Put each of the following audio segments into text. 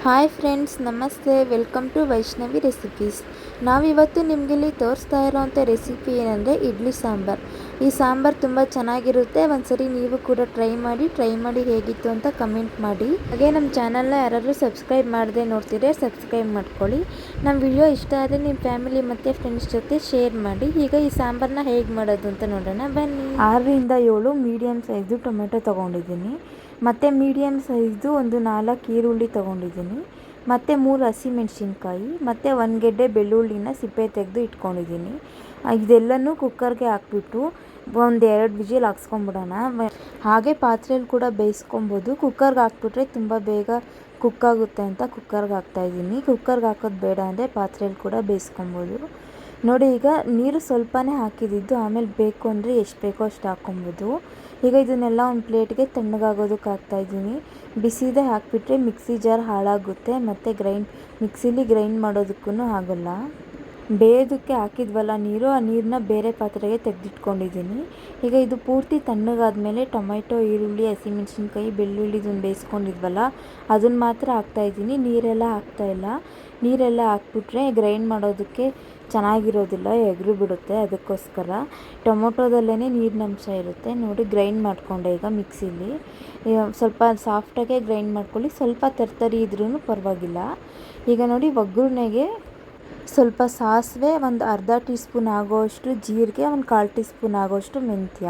Hi friends, ನಮಸ್ತೆ. Welcome to Vaishnavi recipes. ನಾವಿವತ್ತು ನಿಮಗೆ ಇಲ್ಲಿ ತೋರಿಸ್ತಾ ಇರೋವಂಥ ರೆಸಿಪಿ ಏನಂದರೆ ಇಡ್ಲಿ ಸಾಂಬಾರ್. ಈ ಸಾಂಬಾರ್ ತುಂಬ ಚೆನ್ನಾಗಿರುತ್ತೆ. ಒಂದ್ಸರಿ ನೀವು ಕೂಡ ಟ್ರೈ ಮಾಡಿ ಹೇಗಿತ್ತು ಅಂತ ಕಮೆಂಟ್ ಮಾಡಿ. ಹಾಗೆ ನಮ್ಮ ಚಾನಲ್ನ ಯಾರಾದರೂ ಸಬ್ಸ್ಕ್ರೈಬ್ ಮಾಡದೆ ನೋಡ್ತಿದ್ರೆ ಸಬ್ಸ್ಕ್ರೈಬ್ ಮಾಡ್ಕೊಳ್ಳಿ. ನಮ್ಮ ವಿಡಿಯೋ ಇಷ್ಟ ಆದರೆ ನಿಮ್ಮ ಫ್ಯಾಮಿಲಿ ಮತ್ತು ಫ್ರೆಂಡ್ಸ್ ಜೊತೆ ಶೇರ್ ಮಾಡಿ. ಈಗ ಈ ಸಾಂಬಾರನ್ನ ಹೇಗೆ ಮಾಡೋದು ಅಂತ ನೋಡೋಣ ಬನ್ನಿ. 6ರಿಂದ 7 ಮೀಡಿಯಮ್ ಸೈಜು ಟೊಮೆಟೊ ತೊಗೊಂಡಿದ್ದೀನಿ. ಮತ್ತು ಮೀಡಿಯಮ್ ಸೈಜ್ದು ಒಂದು 4 ಈರುಳ್ಳಿ ತೊಗೊಂಡಿದ್ದೀನಿ. ಮತ್ತು 3 ಹಸಿಮೆಣ್ಸಿನ್ಕಾಯಿ ಮತ್ತು 1 ಗೆಡ್ಡೆ ಬೆಳ್ಳುಳ್ಳಿನ ಸಿಪ್ಪೆ ತೆಗೆದು ಇಟ್ಕೊಂಡಿದ್ದೀನಿ. ಇದೆಲ್ಲನೂ ಕುಕ್ಕರ್ಗೆ ಹಾಕ್ಬಿಟ್ಟು ಒಂದು 2 ವಿಜಿಲ್ ಹಾಕ್ಸ್ಕೊಂಬಿಡೋಣ. ಹಾಗೆ ಪಾತ್ರೆಯಲ್ಲಿ ಕೂಡ ಬೇಯಿಸ್ಕೊಬೋದು. ಕುಕ್ಕರ್ಗೆ ಹಾಕ್ಬಿಟ್ರೆ ತುಂಬ ಬೇಗ ಕುಕ್ಕಾಗುತ್ತೆ ಅಂತ ಕುಕ್ಕರ್ಗೆ ಹಾಕ್ತಾಯಿದ್ದೀನಿ. ಕುಕ್ಕರ್ಗೆ ಹಾಕೋದು ಬೇಡ ಅಂದರೆ ಪಾತ್ರೆಯಲ್ಲಿ ಕೂಡ ಬೇಯಿಸ್ಕೊಬೋದು. ನೋಡಿ, ಈಗ ನೀರು ಸ್ವಲ್ಪನೇ ಹಾಕಿದ್ದು, ಆಮೇಲೆ ಬೇಕು ಅಂದರೆ ಎಷ್ಟು ಬೇಕೋ ಅಷ್ಟು ಹಾಕ್ಕೊಬೋದು. ಈಗ ಇದನ್ನೆಲ್ಲ ಒಂದು ಪ್ಲೇಟ್ಗೆ ತಣ್ಣಗಾಗೋದಕ್ಕೆ ಹಾಕ್ತಾಯಿದ್ದೀನಿ. ಬಿಸಿದೇ ಹಾಕಿಬಿಟ್ರೆ ಮಿಕ್ಸಿ ಜಾರ್ ಹಾಳಾಗುತ್ತೆ ಮತ್ತು ಮಿಕ್ಸಿಲಿ ಗ್ರೈಂಡ್ ಮಾಡೋದಕ್ಕೂ ಆಗೋಲ್ಲ. ಬೇಯೋದಕ್ಕೆ ಹಾಕಿದ್ವಲ್ಲ ನೀರು, ಆ ನೀರನ್ನ ಬೇರೆ ಪಾತ್ರೆಗೆ ತೆಗೆದಿಟ್ಕೊಂಡಿದ್ದೀನಿ. ಈಗ ಇದು ಪೂರ್ತಿ ತಣ್ಣಗಾದ್ಮೇಲೆ ಟೊಮೆಟೊ, ಈರುಳ್ಳಿ, ಹಸಿಮೆಣ್ಸಿನ್ಕಾಯಿ, ಬೆಳ್ಳುಳ್ಳಿದನ್ನು ಬೇಯಿಸ್ಕೊಂಡಿದ್ವಲ್ಲ ಅದನ್ನು ಮಾತ್ರ ಹಾಕ್ತಾಯಿದ್ದೀನಿ. ನೀರೆಲ್ಲ ಹಾಕ್ತಾಯಿಲ್ಲ. ನೀರೆಲ್ಲ ಹಾಕ್ಬಿಟ್ರೆ ಗ್ರೈಂಡ್ ಮಾಡೋದಕ್ಕೆ ಚೆನ್ನಾಗಿರೋದಿಲ್ಲ, ಎಗರು ಬಿಡುತ್ತೆ. ಅದಕ್ಕೋಸ್ಕರ ಟೊಮೊಟೊದಲ್ಲೇ ನೀರಿನಂಶ ಇರುತ್ತೆ. ನೋಡಿ, ಗ್ರೈಂಡ್ ಮಾಡಿಕೊಂಡೆ ಈಗ ಮಿಕ್ಸಿಲಿ. ಸ್ವಲ್ಪ ಸಾಫ್ಟಾಗೆ ಗ್ರೈಂಡ್ ಮಾಡ್ಕೊಳ್ಳಿ. ಸ್ವಲ್ಪ ತರ್ತರಿ ಇದ್ರೂ ಪರವಾಗಿಲ್ಲ. ಈಗ ನೋಡಿ, ಒಗ್ಗರಣೆಗೆ ಸ್ವಲ್ಪ ಸಾಸಿವೆ, ಒಂದು ಅರ್ಧ ಟೀ ಸ್ಪೂನ್ ಆಗೋಷ್ಟು ಜೀರಿಗೆ, ಒಂದು 1/4 ಟೀ ಸ್ಪೂನ್ ಆಗೋಷ್ಟು ಮೆಂತ್ಯ,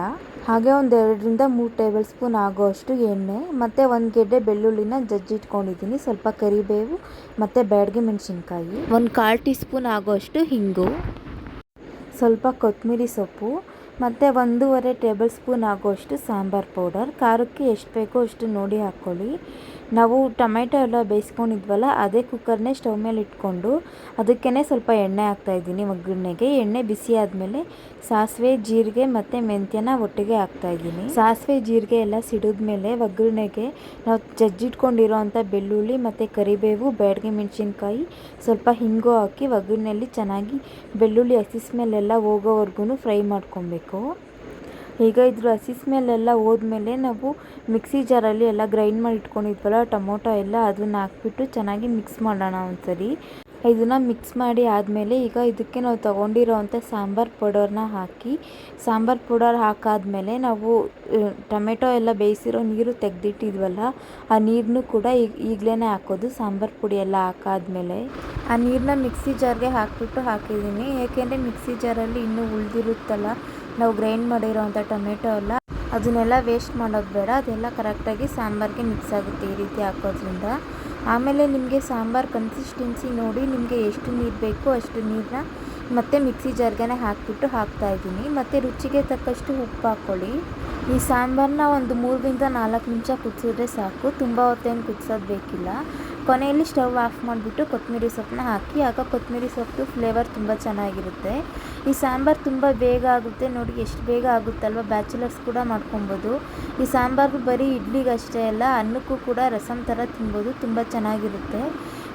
ಹಾಗೆ ಒಂದು 2ರಿಂದ 3 ಟೇಬಲ್ ಸ್ಪೂನ್ ಆಗೋಷ್ಟು ಎಣ್ಣೆ, ಮತ್ತು 1 ಗೆಡ್ಡೆ ಬೆಳ್ಳುಳ್ಳಿನ ಜಜ್ಜಿಟ್ಕೊಂಡಿದ್ದೀನಿ. ಸ್ವಲ್ಪ ಕರಿಬೇವು ಮತ್ತು ಬ್ಯಾಡಗಿ ಮೆಣಸಿನ್ಕಾಯಿ, ಒಂದು 1/4 ಟೀ ಸ್ಪೂನ್ ಆಗೋಷ್ಟು ಹಿಂಗು, ಸ್ವಲ್ಪ ಕೊತ್ತಂಬರಿ ಸೊಪ್ಪು ಮತ್ತು 1.5 ಟೇಬಲ್ ಸ್ಪೂನ್ ಆಗೋಷ್ಟು ಸಾಂಬಾರ್ ಪೌಡರ್. ಖಾರಕ್ಕೆ ಎಷ್ಟು ಬೇಕೋ ಅಷ್ಟು ನೋಡಿ ಹಾಕ್ಕೊಳ್ಳಿ. ನಾವು ಟೊಮೆಟೊ ಎಲ್ಲ ಬೇಯಿಸ್ಕೊಂಡಿದ್ವಲ್ಲ ಅದೇ ಕುಕ್ಕರ್ನೇ ಸ್ಟವ್ ಮೇಲೆ ಇಟ್ಕೊಂಡು ಅದಕ್ಕೇ ಸ್ವಲ್ಪ ಎಣ್ಣೆ ಹಾಕ್ತಾಯಿದ್ದೀನಿ ಒಗ್ಗರಣೆಗೆ. ಎಣ್ಣೆ ಬಿಸಿ ಆದಮೇಲೆ ಸಾಸಿವೆ, ಜೀರಿಗೆ ಮತ್ತು ಮೆಂತ್ಯನ ಒಟ್ಟಿಗೆ ಹಾಕ್ತಾಯಿದ್ದೀನಿ. ಸಾಸಿವೆ ಜೀರಿಗೆ ಎಲ್ಲ ಸಿಡಿದ್ಮೇಲೆ ಒಗ್ಗರಣೆಗೆ ನಾವು ಜಜ್ಜಿಟ್ಕೊಂಡಿರೋ ಅಂಥ ಬೆಳ್ಳುಳ್ಳಿ ಮತ್ತು ಕರಿಬೇವು, ಬ್ಯಾಡಗಿ ಮೆಣಸಿನ್ಕಾಯಿ, ಸ್ವಲ್ಪ ಹಿಂಗು ಹಾಕಿ ಒಗ್ಗರಣೆಯಲ್ಲಿ ಚೆನ್ನಾಗಿ ಬೆಳ್ಳುಳ್ಳಿ ಹಸಿ ಸ್ಮೆಲ್ಲೆಲ್ಲ ಹೋಗೋವರೆಗೂ ಫ್ರೈ ಮಾಡ್ಕೊಬೇಕು. ಈಗ ಇದ್ರ ಹಸಿ ಸ್ಮೆಲ್ಲೆಲ್ಲ ಹೋದ್ಮೇಲೆ ನಾವು ಮಿಕ್ಸಿ ಜಾರಲ್ಲಿ ಎಲ್ಲ ಗ್ರೈಂಡ್ ಮಾಡಿ ಇಟ್ಕೊಂಡಿದ್ವಲ್ಲ ಟೊಮೊಟೊ ಎಲ್ಲ, ಅದನ್ನು ಹಾಕ್ಬಿಟ್ಟು ಚೆನ್ನಾಗಿ ಮಿಕ್ಸ್ ಮಾಡೋಣ ಒಂದ್ಸರಿ. ಇದನ್ನು ಮಿಕ್ಸ್ ಮಾಡಿ ಆದಮೇಲೆ ಈಗ ಇದಕ್ಕೆ ನಾವು ತೊಗೊಂಡಿರೋವಂಥ ಸಾಂಬಾರ್ ಪೌಡರ್ನ ಹಾಕಿ, ಸಾಂಬಾರ್ ಪೌಡರ್ ಹಾಕಾದ್ಮೇಲೆ ನಾವು ಟೊಮೆಟೊ ಎಲ್ಲ ಬೇಯಿಸಿರೋ ನೀರು ತೆಗೆದಿಟ್ಟಿದ್ವಲ್ಲ ಆ ನೀರನ್ನು ಕೂಡ ಈಗಲೇ ಹಾಕೋದು. ಸಾಂಬಾರು ಪುಡಿ ಎಲ್ಲ ಹಾಕಾದ್ಮೇಲೆ ಆ ನೀರನ್ನ ಮಿಕ್ಸಿ ಜಾರ್ಗೆ ಹಾಕಿದ್ದೀನಿ. ಏಕೆಂದರೆ ಮಿಕ್ಸಿ ಜಾರಲ್ಲಿ ಇನ್ನೂ ಉಳಿದಿರುತ್ತಲ್ಲ ನಾವು ಗ್ರೈಂಡ್ ಮಾಡಿರೋವಂಥ ಟೊಮೆಟೊ ಎಲ್ಲ, ಅದನ್ನೆಲ್ಲ ವೇಸ್ಟ್ ಮಾಡೋದು ಬೇಡ. ಅದೆಲ್ಲ ಕರೆಕ್ಟಾಗಿ ಸಾಂಬಾರಿಗೆ ಮಿಕ್ಸ್ ಆಗುತ್ತೆ ಈ ರೀತಿ ಹಾಕೋದ್ರಿಂದ. ಆಮೇಲೆ ನಿಮಗೆ ಸಾಂಬಾರು ಕನ್ಸಿಸ್ಟೆನ್ಸಿ ನೋಡಿ ನಿಮಗೆ ಎಷ್ಟು ನೀರು ಬೇಕೋ ಅಷ್ಟು ನೀರನ್ನ ಮತ್ತೆ ಮಿಕ್ಸಿ ಜಾರ್ಗೆ ಹಾಕಿಬಿಟ್ಟು ಹಾಕ್ತಾಯಿದ್ದೀನಿ. ಮತ್ತು ರುಚಿಗೆ ತಕ್ಕಷ್ಟು ಉಪ್ಪು ಹಾಕ್ಕೊಳ್ಳಿ. ಈ ಸಾಂಬಾರನ್ನ ಒಂದು 3ರಿಂದ 4 ನಿಮಿಷ ಕುದಿಸಿದ್ರೆ ಸಾಕು, ತುಂಬ ಹೊತ್ತೇನು ಕುದಿಸೋದು ಬೇಕಿಲ್ಲ. ಕೊನೆಯಲ್ಲಿ ಸ್ಟವ್ ಆಫ್ ಮಾಡಿಬಿಟ್ಟು ಕೊತ್ತಂಬರಿ ಸೊಪ್ಪನ್ನ ಹಾಕಿ, ಆಗ ಕೊತ್ತಂಬರಿ ಸೊಪ್ಪು ಫ್ಲೇವರ್ ತುಂಬ ಚೆನ್ನಾಗಿರುತ್ತೆ. ಈ ಸಾಂಬಾರು ತುಂಬ ಬೇಗ ಆಗುತ್ತೆ. ನೋಡಿ ಎಷ್ಟು ಬೇಗ ಆಗುತ್ತಲ್ವ, ಬ್ಯಾಚುಲರ್ಸ್ ಕೂಡ ಮಾಡ್ಕೊಬೋದು. ಈ ಸಾಂಬಾರು ಬರೀ ಇಡ್ಲಿಗೆ ಅಷ್ಟೇ ಅಲ್ಲ, ಅನ್ನಕ್ಕೂ ಕೂಡ ರಸಮ್ ಥರ ತಿನ್ಬೋದು, ತುಂಬ ಚೆನ್ನಾಗಿರುತ್ತೆ.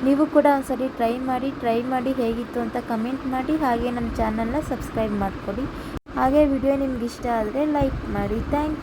ನೀವು ಕೂಡ ಒಂದ್ಸರಿ ಟ್ರೈ ಮಾಡಿ ಹೇಗಿತ್ತು ಅಂತ ಕಮೆಂಟ್ ಮಾಡಿ. ಹಾಗೆ ನಮ್ಮ ಚಾನಲ್ನ ಸಬ್ಸ್ಕ್ರೈಬ್ ಮಾಡ್ಕೊಳ್ಳಿ. ಹಾಗೆ ವಿಡಿಯೋ ನಿಮ್ಗೆ ಇಷ್ಟ ಆದರೆ ಲೈಕ್ ಮಾಡಿ. Thank you.